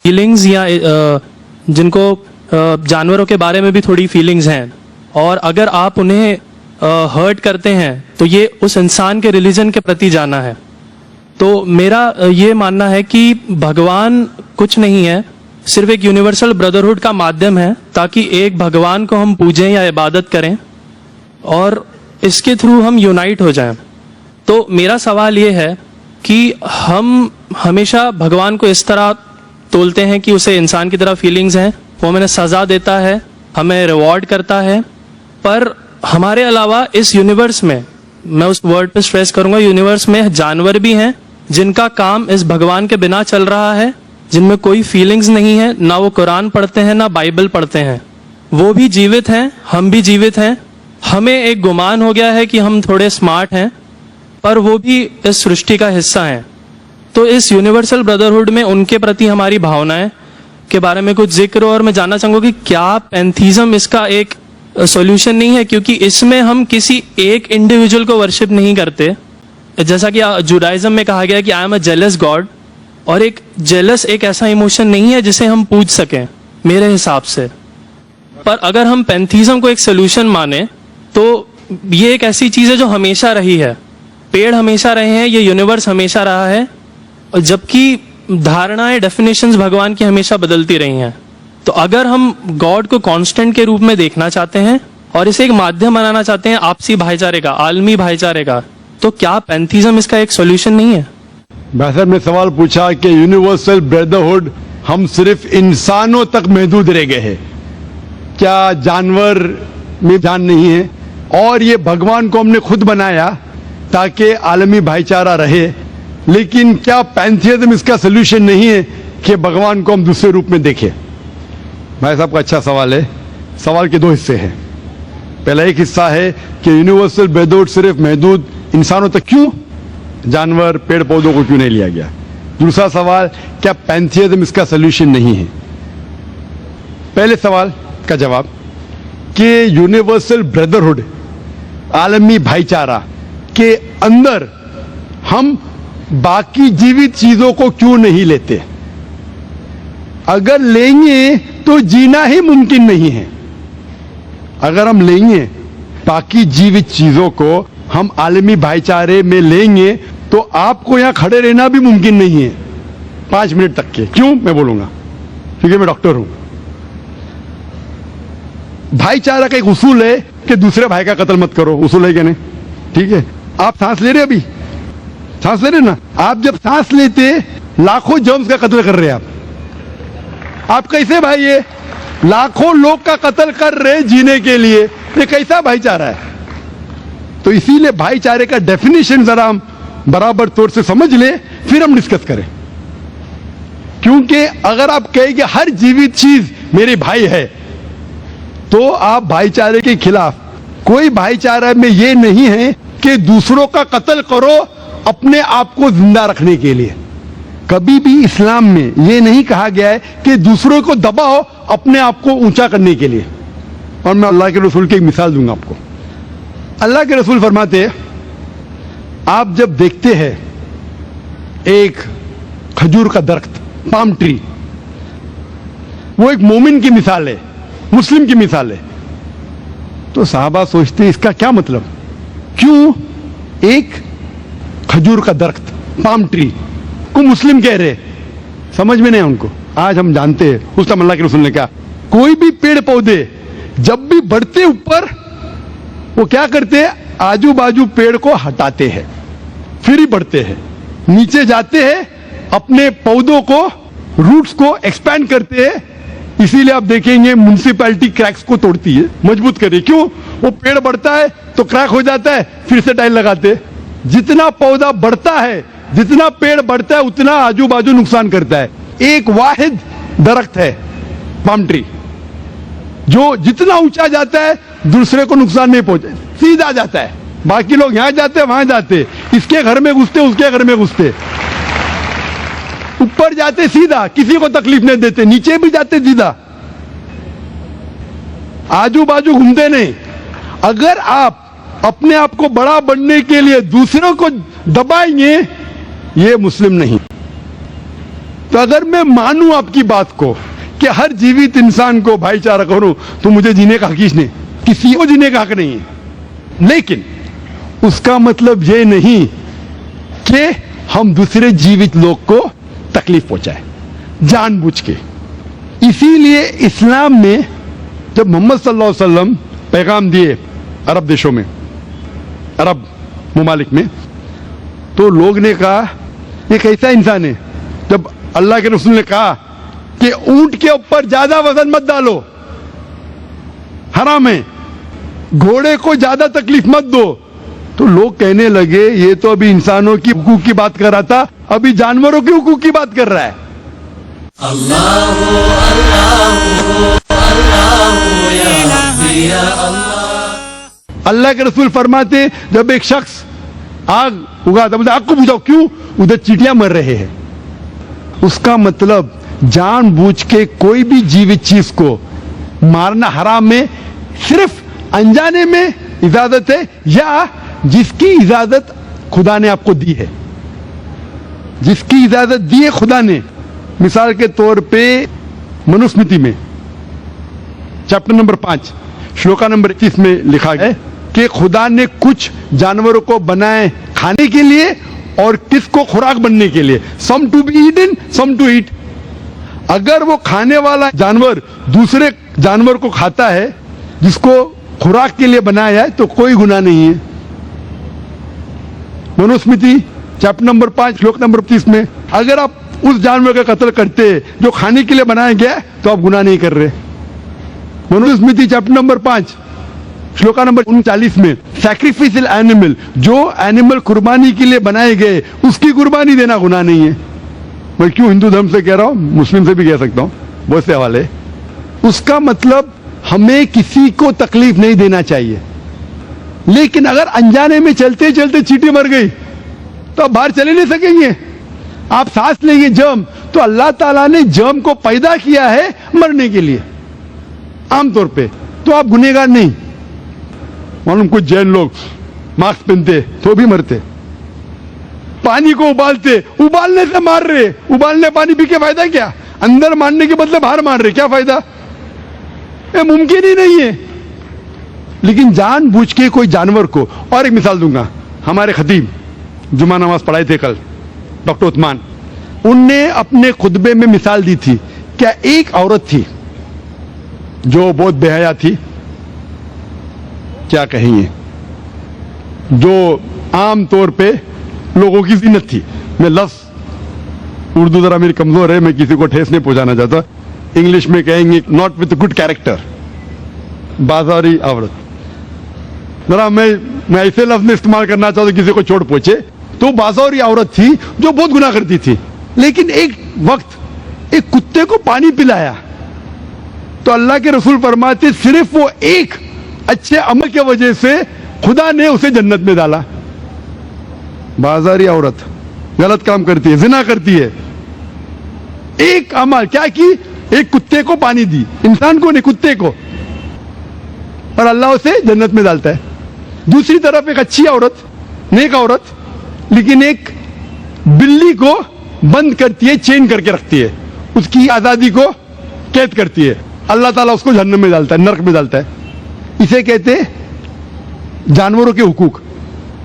Feelings या जिनको जानवरों के बारे में भी थोड़ी फीलिंग्स हैं, और अगर आप उन्हें हर्ट करते हैं तो ये उस इंसान के रिलीजन के प्रति जाना है। तो मेरा ये मानना है कि भगवान कुछ नहीं है, सिर्फ एक यूनिवर्सल ब्रदरहुड का माध्यम है ताकि एक भगवान को हम पूजें या इबादत करें और इसके थ्रू हम यूनाइट हो जाएं। तो मेरा सवाल ये है कि हम हमेशा भगवान को इस तरह तोलते हैं कि उसे इंसान की तरह फीलिंग्स हैं, वो हमें सजा देता है, हमें रिवॉर्ड करता है, पर हमारे अलावा इस यूनिवर्स में, मैं उस वर्ड पे स्ट्रेस करूंगा, यूनिवर्स में जानवर भी हैं जिनका काम इस भगवान के बिना चल रहा है, जिनमें कोई फीलिंग्स नहीं है, ना वो कुरान पढ़ते हैं ना बाइबल पढ़ते हैं। वो भी जीवित हैं, हम भी जीवित हैं। हमें एक गुमान हो गया है कि हम थोड़े स्मार्ट हैं, पर वो भी इस सृष्टि का हिस्सा हैं। तो इस यूनिवर्सल ब्रदरहुड में उनके प्रति हमारी भावनाएं के बारे में कुछ जिक्र, और मैं जानना चाहूंगा कि क्या पैंथीज्म इसका एक सॉल्यूशन नहीं है, क्योंकि इसमें हम किसी एक इंडिविजुअल को वर्शिप नहीं करते। जैसा कि जुडाइज्म में कहा गया कि I am a jealous God, और एक जेलस एक ऐसा इमोशन नहीं है जिसे हम पूज सकें मेरे हिसाब से। पर अगर हम पैंथीज्म को एक सोल्यूशन माने तो ये एक ऐसी चीज है जो हमेशा रही है, पेड़ हमेशा रहे हैं, ये यूनिवर्स हमेशा रहा है, और जबकि धारणाएं, डेफिनेशंस भगवान की हमेशा बदलती रही हैं। तो अगर हम गॉड को कांस्टेंट के रूप में देखना चाहते हैं और इसे एक माध्यम बनाना चाहते हैं आपसी भाईचारे का, आलमी भाईचारे का, तो क्या पैंथीज्म इसका एक सॉल्यूशन नहीं है? भाई साहब ने सवाल पूछा कि यूनिवर्सल ब्रदरहुड हम सिर्फ इंसानों तक महदूद रह गए हैं, क्या जानवर में जान नहीं है? और ये भगवान को हमने खुद बनाया ताकि आलमी भाईचारा रहे, लेकिन क्या पैंथीज्म इसका सोल्यूशन नहीं है कि भगवान को हम दूसरे रूप में देखें? भाई साहब का अच्छा सवाल है। सवाल के दो हिस्से हैं। पहला एक हिस्सा है कि यूनिवर्सल ब्रदरहुड सिर्फ महदूद इंसानों तक क्यों, जानवर पेड़ पौधों को क्यों नहीं लिया गया? दूसरा सवाल, क्या पैंथीज्म इसका सोल्यूशन नहीं है? पहले सवाल का जवाब कि यूनिवर्सल ब्रदरहुड, आलमी भाईचारा के अंदर हम बाकी जीवित चीजों को क्यों नहीं लेते? अगर लेंगे तो जीना ही मुमकिन नहीं है। अगर हम लेंगे बाकी जीवित चीजों को, हम आलमी भाईचारे में लेंगे, तो आपको यहां खड़े रहना भी मुमकिन नहीं है 5 मिनट तक के। क्यों? मैं बोलूंगा, क्योंकि मैं डॉक्टर हूं। भाईचारा का एक उसूल है कि दूसरे भाई का कत्ल मत करो, उसूल है क्या नहीं? ठीक है, आप सांस ले रहे अभी, सांस ले रहे ना, आप जब सांस लेते लाखों जर्म्स का कत्ल कर रहे हैं आप कैसे भाई? ये लाखों लोग का कत्ल कर रहे जीने के लिए, ये कैसा भाईचारा है? तो इसीलिए भाईचारे का डेफिनेशन जरा हम बराबर तौर से समझ ले, फिर हम डिस्कस करें। क्योंकि अगर आप कहेंगे हर जीवित चीज मेरे भाई है, तो आप भाईचारे के खिलाफ। कोई भाईचारा में ये नहीं है कि दूसरों का कत्ल करो अपने आप को जिंदा रखने के लिए। कभी भी इस्लाम में ये नहीं कहा गया है कि दूसरों को दबाओ अपने आप को ऊंचा करने के लिए। और मैं अल्लाह के रसूल की एक मिसाल दूंगा आपको। अल्लाह के रसूल फरमाते हैं, आप जब देखते हैं एक खजूर का दरख्त, पाम ट्री, वो एक मोमिन की मिसाल है, मुस्लिम की मिसाल है, तो साहबा सोचते हैं इसका क्या मतलब? क्यों एक खजूर का दरख्त, पाम ट्री को मुस्लिम कह रहे? समझ में नहीं उनको। आज हम जानते हैं, उस टाइम अल्लाह के रसूल ने कहा, कोई भी पेड़ पौधे जब भी बढ़ते ऊपर, वो क्या करते हैं? आजू बाजू पेड़ को हटाते हैं, फिर ही बढ़ते हैं, नीचे जाते हैं, अपने पौधों को, रूट्स को एक्सपैंड करते हैं। इसीलिए आप देखेंगे म्युनिसिपैलिटी क्रैक्स को तोड़ती है, मजबूत करे। क्यों? वो पेड़ बढ़ता है तो क्रैक हो जाता है, फिर से टाइल लगाते हैं। जितना पौधा बढ़ता है, जितना पेड़ बढ़ता है, उतना आजू बाजू नुकसान करता है। एक वाहिद दरख्त है पाम ट्री, जो जितना ऊंचा जाता है दूसरे को नुकसान नहीं पहुंचे, सीधा जाता है। बाकी लोग यहां जाते हैं, वहां जाते, इसके घर में घुसते, उसके घर में घुसते, ऊपर जाते सीधा, किसी को तकलीफ नहीं देते, नीचे भी जाते सीधा, आजू बाजू घूमते नहीं। अगर आप अपने आप को बड़ा बनने के लिए दूसरों को दबाएंगे, ये मुस्लिम नहीं। तो अगर मैं मानूं आपकी बात को कि हर जीवित इंसान को भाईचारा करूं, तो मुझे जीने का हक ही नहीं, किसी को जीने का हक नहीं है। लेकिन उसका मतलब यह नहीं कि हम दूसरे जीवित लोग को तकलीफ पहुंचाए जानबूझ के। इसीलिए इस्लाम में जब मोहम्मद सल्लल्लाहु अलैहि वसल्लम पैगाम दिए अरब देशों में, अरब मुमालिक में, तो लोग ने कहा ये कैसा इंसान है। जब अल्लाह के रसूल ने कहा कि ऊंट के ऊपर ज्यादा वजन मत डालो, हराम है, घोड़े को ज्यादा तकलीफ मत दो, तो लोग कहने लगे ये तो अभी इंसानों की हुकूक की बात कर रहा था, अभी जानवरों के हुकूक की बात कर रहा है। अल्लाह के रसूल फरमाते जब एक शख्स आग उगाता, बोलते आग को बुझाओ, क्यों? उधर चींटियां मर रहे हैं। उसका मतलब जानबूझ के कोई भी जीवित चीज को मारना हराम है, सिर्फ अनजाने में इजाजत है या जिसकी इजाजत खुदा ने आपको दी है, जिसकी इजाजत दी है खुदा ने। मिसाल के तौर पे मनुस्मृति में चैप्टर नंबर 5 श्लोका नंबर 21 में लिखा है कि खुदा ने कुछ जानवरों को बनाए खाने के लिए और किसको खुराक बनने के लिए, some to be eaten some to eat. अगर वो खाने वाला जानवर दूसरे जानवर को खाता है जिसको खुराक के लिए बनाया है तो कोई गुनाह नहीं है। मनुस्मृति चैप्टर नंबर 5 श्लोक नंबर 30 में अगर आप उस जानवर का कत्ल करते जो खाने के लिए बनाया गया तो आप गुनाह नहीं कर रहे। Manusmriti chapter number 5 shloka number 39 में सैक्रिफिशियल एनिमल, जो एनिमल कुर्बानी के लिए बनाए गए उसकी कुर्बानी देना गुनाह नहीं है। मैं क्यों हिंदू धर्म से कह रहा हूं, मुस्लिम से भी कह सकता हूं, बहुत से हवाले। उसका मतलब हमें किसी को तकलीफ नहीं देना चाहिए। लेकिन अगर अनजाने में चलते चलते चींटी मर गई तो आप बाहर चले नहीं सकेंगे, आप सांस लेंगे जर्म, तो अल्लाह ताला ने जर्म को पैदा किया है मरने के लिए आमतौर पे, तो आप गुनहगार नहीं। मालूम कुछ जैन लोग मास्क पहनते तो भी मरते, पानी को उबालते, उबालने से मार रहे, उबालने पानी पी के फायदा क्या? अंदर मारने के बदले बाहर मार रहे, क्या फायदा? ये मुमकिन ही नहीं है। लेकिन जानबूझ के कोई जानवर को, और एक मिसाल दूंगा, हमारे खतीब जुमा नमाज पढ़ाए थे कल, डॉक्टर उस्मान, उनने अपने खुतबे में मिसाल दी थी। क्या एक औरत थी जो बहुत बेहया थी, क्या कहेंगे, जो आम तौर पे लोगों की जीनत थी। मैं लफ्ज उर्दू जरा मेरी कमजोर है, मैं किसी को ठेस नहीं पहुंचाना चाहता, इंग्लिश में कहेंगे नॉट विथ गुड कैरेक्टर, बाजारी औरत। जरा मैं ऐसे लफ्ज में इस्तेमाल करना चाहता किसी को चोट पहुंचे, तो बाजारी औरत थी जो बहुत गुनाह करती थी। लेकिन एक वक्त एक कुत्ते को पानी पिलाया तो अल्लाह के रसूल फरमाते सिर्फ वो एक अच्छे अमल के वजह से खुदा ने उसे जन्नत में डाला। बाजारी औरत गलत काम करती है, जिना करती है, एक अमल क्या की, एक कुत्ते को पानी दी, इंसान को नहीं कुत्ते को, और अल्लाह उसे जन्नत में डालता है। दूसरी तरफ एक अच्छी औरत, नेक औरत, लेकिन एक बिल्ली को बंद करती है, चेन करके रखती है, उसकी आजादी को कैद करती है, अल्लाह ताला उसको जहन्नम में डालता है, नरक में डालता है। इसे कहते हैं जानवरों के हुकूक।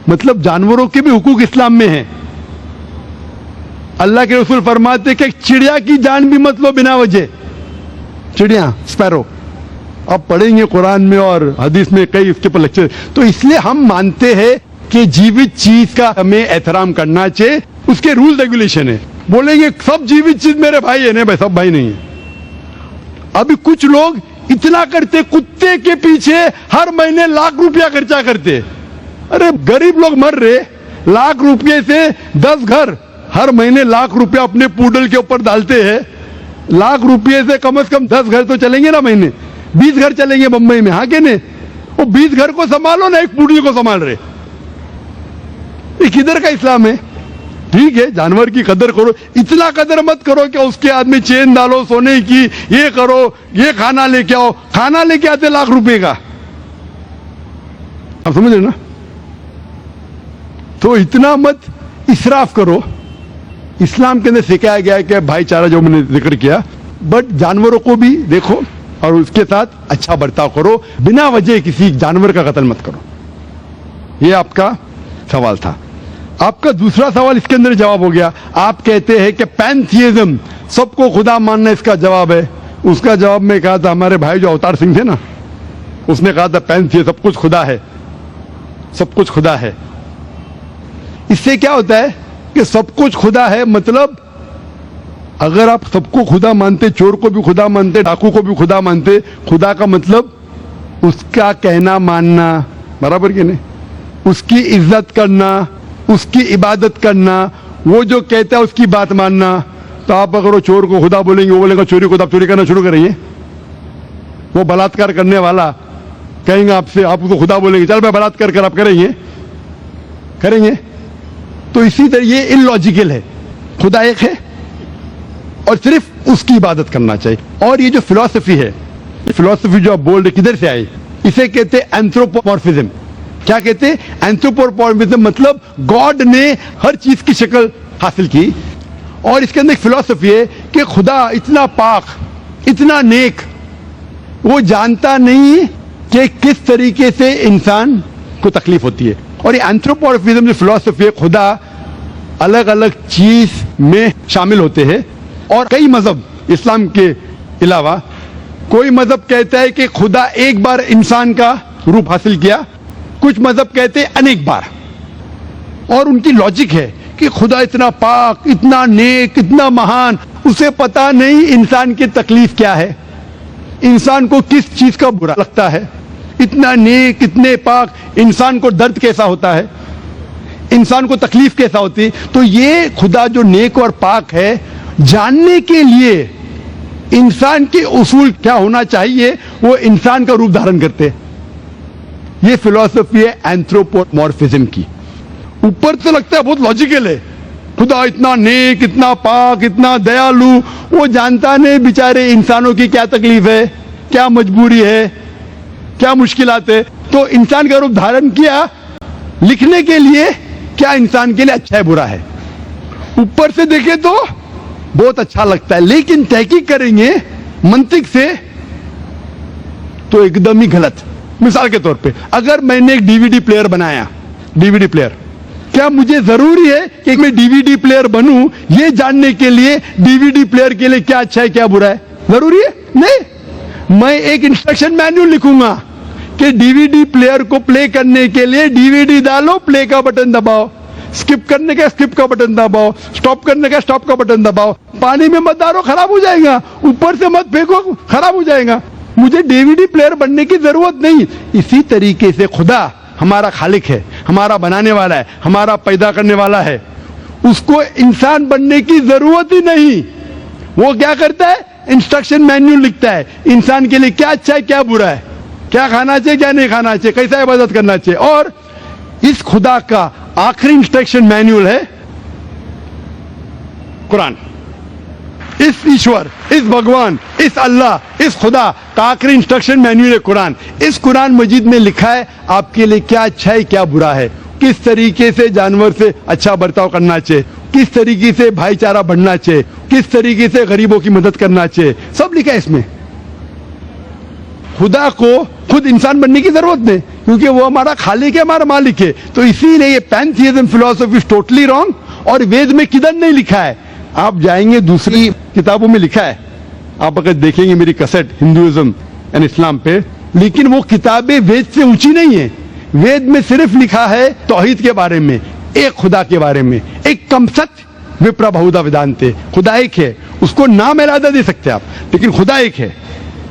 मतलब जानवरों के भी हुकूक इस्लाम में हैं। अल्लाह के रसूल फरमाते कि चिड़िया की जान भी मत लो बिना वजह, चिड़िया स्पैरो, आप पढ़ेंगे कुरान में और हदीस में कई इसके पर लेक्चर। तो इसलिए हम मानते हैं कि जीवित चीज का हमें एहतराम करना चाहिए, उसके रूल रेगुलेशन है। बोलेंगे सब जीवित चीज मेरे भाई है, नहीं भाई सब भाई नहीं है। अभी कुछ लोग इतना करते, कुत्ते के पीछे हर महीने लाख रुपया खर्चा करते। अरे गरीब लोग मर रहे, लाख रुपये से 10 घर हर महीने लाख रुपया अपने पूडल के ऊपर डालते हैं। लाख रुपये से कम 10 घर तो चलेंगे ना महीने, 20 घर चलेंगे बंबई में, हाँ के नहीं? वो 20 घर को संभालो ना, एक पूडल को संभाल रहे। ये किधर का इस्लाम है? ठीक है जानवर की कदर करो, इतना कदर मत करो कि उसके हाथ में चेन डालो सोने की, ये करो, ये खाना लेके आओ, खाना लेके आते लाख रुपए का, आप समझ रहे ना? तो इतना मत इसराफ करो। इस्लाम के अंदर सिखाया गया है कि भाईचारा जो मैंने जिक्र किया, बट जानवरों को भी देखो और उसके साथ अच्छा बर्ताव करो, बिना वजह किसी जानवर का कत्ल मत करो। ये आपका सवाल था। आपका दूसरा सवाल इसके अंदर जवाब हो गया। आप कहते हैं कि पैंथियज्म, सबको खुदा मानना इसका जवाब है। उसका जवाब में कहा था, हमारे भाई जो अवतार सिंह थे ना, उसने कहा था पैंथियज्म, सब कुछ खुदा है, सब कुछ खुदा है। इससे क्या होता है कि सब कुछ खुदा है, मतलब अगर आप सबको खुदा मानते, चोर को भी खुदा मानते, डाकू को भी खुदा मानते, खुदा का मतलब उसका कहना मानना, बराबर कि नहीं, उसकी इज्जत करना, उसकी इबादत करना, वो जो कहता है उसकी बात मानना। तो आप अगर वो चोर को खुदा बोलेंगे, वो बोलेगा चोरी को, आप चोरी करना शुरू करेंगे। वो बलात्कार करने वाला कहेंगे आपसे, आप उसको खुदा बोलेंगे, चल मैं बलात्कार कर, आप करेंगे? करेंगे? तो इसी तरह ये इलॉजिकल है। खुदा एक है और सिर्फ उसकी इबादत करना चाहिए। और ये जो फिलॉसफी है, फिलॉसफी जो आप बोल रहे किधर से आई, इसे कहते हैं एंथ्रोपोमॉर्फिज्म। क्या कहते हैं? एंथ्रोपोमॉर्फिज्म, मतलब गॉड ने हर चीज की शक्ल हासिल की। और इसके अंदर एक फिलॉसफी है कि खुदा इतना पाक, इतना नेक, वो जानता नहीं कि किस तरीके से इंसान को तकलीफ होती है। और ये एंथ्रोपोमॉर्फिज्म जो फिलॉसफी है, खुदा अलग अलग चीज में शामिल होते हैं। और कई मजहब इस्लाम के अलावा, कोई मजहब कहता है कि खुदा एक बार इंसान का रूप हासिल किया, कुछ मजहब कहते हैं अनेक बार। और उनकी लॉजिक है कि खुदा इतना पाक, इतना नेक, इतना महान, उसे पता नहीं इंसान की तकलीफ क्या है, इंसान को किस चीज का बुरा लगता है। इतना नेक, इतने पाक, इंसान को दर्द कैसा होता है, इंसान को तकलीफ कैसा होती है। तो ये खुदा जो नेक और पाक है, जानने के लिए इंसान के उसूल क्या होना चाहिए, वो इंसान का रूप धारण करते हैं। ये फिलॉसफी है एंथ्रोपोमॉर्फिज्म की। ऊपर से लगता है बहुत लॉजिकल है, खुदा इतना नेक, इतना पाक, इतना दयालु, वो जानता नहीं बेचारे इंसानों की क्या तकलीफ है, क्या मजबूरी है, क्या मुश्किलात है। तो इंसान का रूप धारण किया लिखने के लिए, क्या इंसान के लिए अच्छा है बुरा है। ऊपर से देखे तो बहुत अच्छा लगता है, लेकिन तहकीक करेंगे मंतिक से तो एकदम ही गलत। मिसाल के तौर पे, अगर मैंने एक डीवीडी प्लेयर बनाया, डीवीडी प्लेयर, क्या मुझे जरूरी है कि मैं डीवीडी प्लेयर बनूं ये जानने के लिए डीवीडी प्लेयर के लिए क्या अच्छा है क्या बुरा है? जरूरी है? नहीं। मैं एक इंस्ट्रक्शन मैन्युअल लिखूंगा कि डीवीडी प्लेयर को प्ले करने के लिए डीवीडी डालो, प्ले का बटन दबाओ, स्किप करने का स्किप का बटन दबाओ, स्टॉप करने का स्टॉप का बटन दबाओ, पानी में मत डालो खराब हो जाएगा, ऊपर से मत फेंको खराब हो जाएगा। मुझे डीवीडी प्लेयर बनने की जरूरत नहीं। इसी तरीके से खुदा हमारा खालिक है, हमारा बनाने वाला है, हमारा पैदा करने वाला है, उसको इंसान बनने की जरूरत ही नहीं। वो क्या करता है? इंस्ट्रक्शन मैन्युअल लिखता है, इंसान के लिए क्या अच्छा है क्या बुरा है, क्या खाना चाहिए क्या नहीं खाना चाहिए, कैसा इबादत करना चाहिए। और इस खुदा का आखिरी इंस्ट्रक्शन मैन्युअल है कुरान। इस ईश्वर, इस भगवान, इस अल्लाह, इस खुदा का आखिरी इंस्ट्रक्शन मैन्युअल है कुरान। इस कुरान मजीद में लिखा है आपके लिए क्या अच्छा है क्या बुरा है, किस तरीके से जानवर से अच्छा बर्ताव करना चाहिए, किस तरीके से भाईचारा बढ़ना चाहिए, किस तरीके से गरीबों की मदद करना चाहिए, सब लिखा है इसमें। खुदा को खुद इंसान बनने की जरूरत नहीं, क्योंकि वो हमारा खालिक है, हमारा मालिक है। तो इसीलिए ये पैंथियज्म फिलॉसफी इज टोटली रॉन्ग। और वेद में किधर नहीं लिखा है, आप जाएंगे दूसरी किताबों में लिखा है, आप अगर देखेंगे मेरी कैसेट हिंदुइज्म एंड इस्लाम पे, लेकिन वो किताबें वेद से ऊंची नहीं है। वेद में सिर्फ लिखा है तौहीद के बारे में, एक खुदा के बारे में, एक कम सत्य विप्रा बहुधा वेदांते, खुदा एक है, उसको नाम इरादा दे सकते आप, लेकिन खुदा एक है,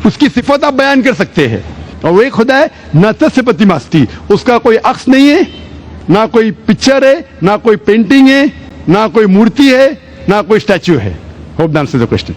उसकी सिफत आप बयान कर सकते हैं। और वो एक खुदा है न तस्य प्रतिमास्ति, उसका कोई अक्स नहीं है, ना कोई पिक्चर है, ना कोई पेंटिंग है, ना कोई मूर्ति है, ना कोई स्टैच्यू है। Hope that answers the question.